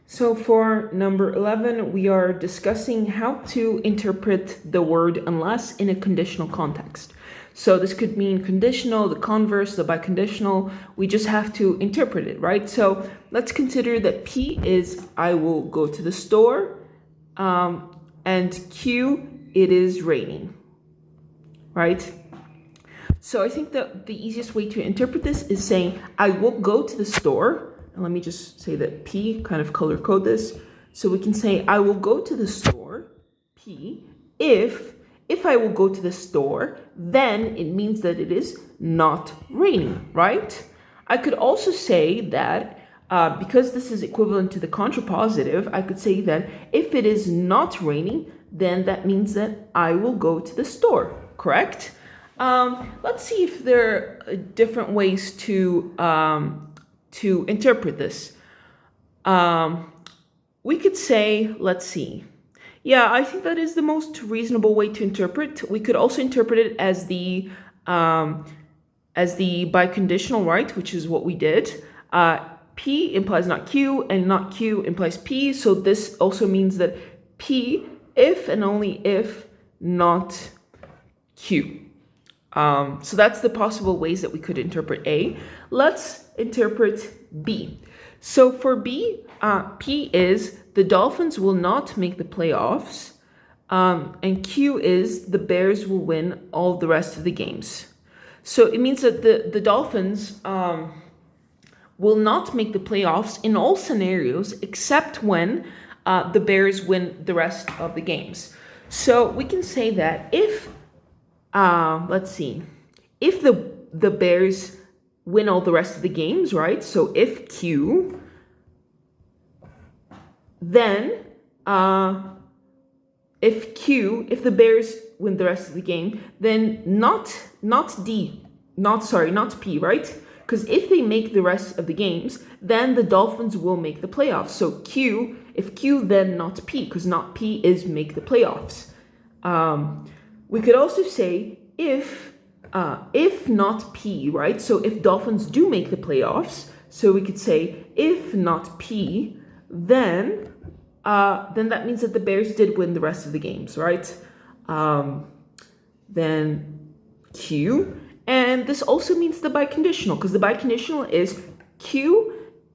So for number 11, we are discussing how to interpret the word unless in a conditional context. So this could mean conditional, the converse, the biconditional. We just have to interpret it, right? So let's consider that P is I will go to the store, and Q, it is raining, right? So I think that the easiest way to interpret this is saying I will go to the store. And let me just say that P, kind of color code this. So we can say I will go to the store, P, if I will go to the store, then it means that it is not raining, right? I could also say that because this is equivalent to the contrapositive, I could say that if it is not raining, then that means that I will go to the store, correct? Let's see if there are different ways to interpret this. We could say, let's see. Yeah, I think that is the most reasonable way to interpret. We could also interpret it as the biconditional, right? Which is what we did. P implies not Q, and not Q implies P. So this also means that P, if and only if, not Q. So that's the possible ways that we could interpret A. Let's interpret B. So for B, P is the Dolphins will not make the playoffs, and Q is the Bears will win all the rest of the games. So it means that the Dolphins will not make the playoffs in all scenarios except when the Bears win the rest of the games. So we can say that if let's see, if the Bears win all the rest of the games, right? So if Q, then if the Bears win the rest of the game, then not P, right? Because if they make the rest of the games, then the Dolphins will make the playoffs. So if Q, then not P, because not P is make the playoffs. We could also say if not P, right? So if Dolphins do make the playoffs, so we could say if not P, then that means that the Bears did win the rest of the games, right? Then Q, and this also means the biconditional, because the biconditional is Q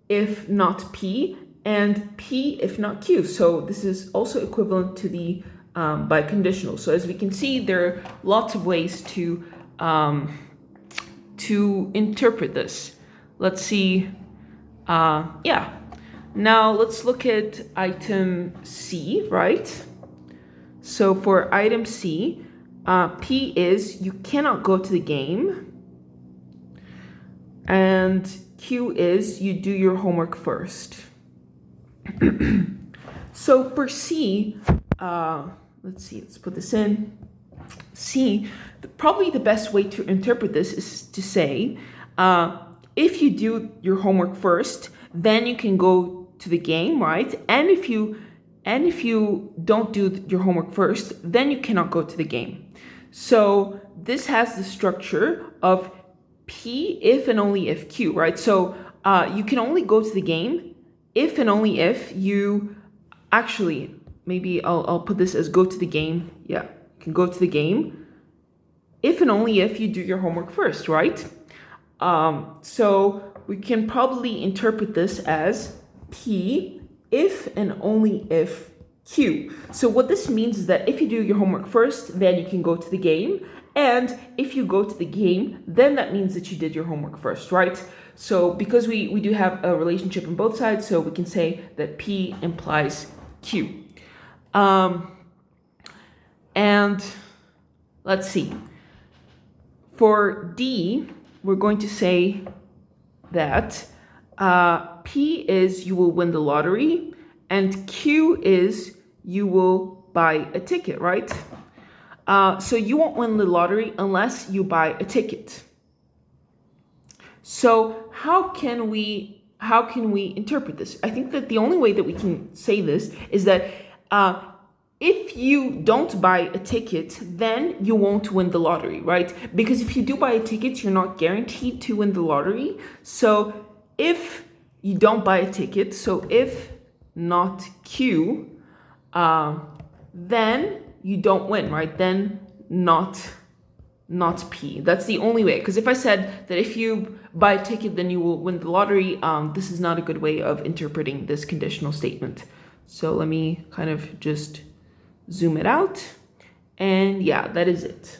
if not P, and P if not Q. So this is also equivalent to the biconditional. So as we can see, there are lots of ways to interpret this. Let's see. Yeah. Now let's look at item C, right? So for item C, P is you cannot go to the game, and Q is you do your homework first. So for C, let's see, let's put this in. C, probably the best way to interpret this is to say, if you do your homework first, then you can go to the game, right? And if you don't do your homework first, then you cannot go to the game. So this has the structure of P if and only if Q, right? So you can only go to the game if and only if you actually, maybe I'll put this as go to the game. Yeah, you can go to the game if and only if you do your homework first, right? So we can probably interpret this as P if and only if Q. So what this means is that if you do your homework first, then you can go to the game. And if you go to the game, then that means that you did your homework first, right? So because we do have a relationship on both sides, so we can say that P implies Q. And let's see. For D, we're going to say that P is you will win the lottery, and Q is you will buy a ticket, right? So you won't win the lottery unless you buy a ticket. So how can we interpret this? I think that the only way that we can say this is that if you don't buy a ticket, then you won't win the lottery, right? Because if you do buy a ticket, you're not guaranteed to win the lottery. So if you don't buy a ticket, so if not Q, then you don't win, right? Then not P. That's the only way. Because if I said that if you buy a ticket, then you will win the lottery, this is not a good way of interpreting this conditional statement. So let me kind of just zoom it out. And yeah, that is it.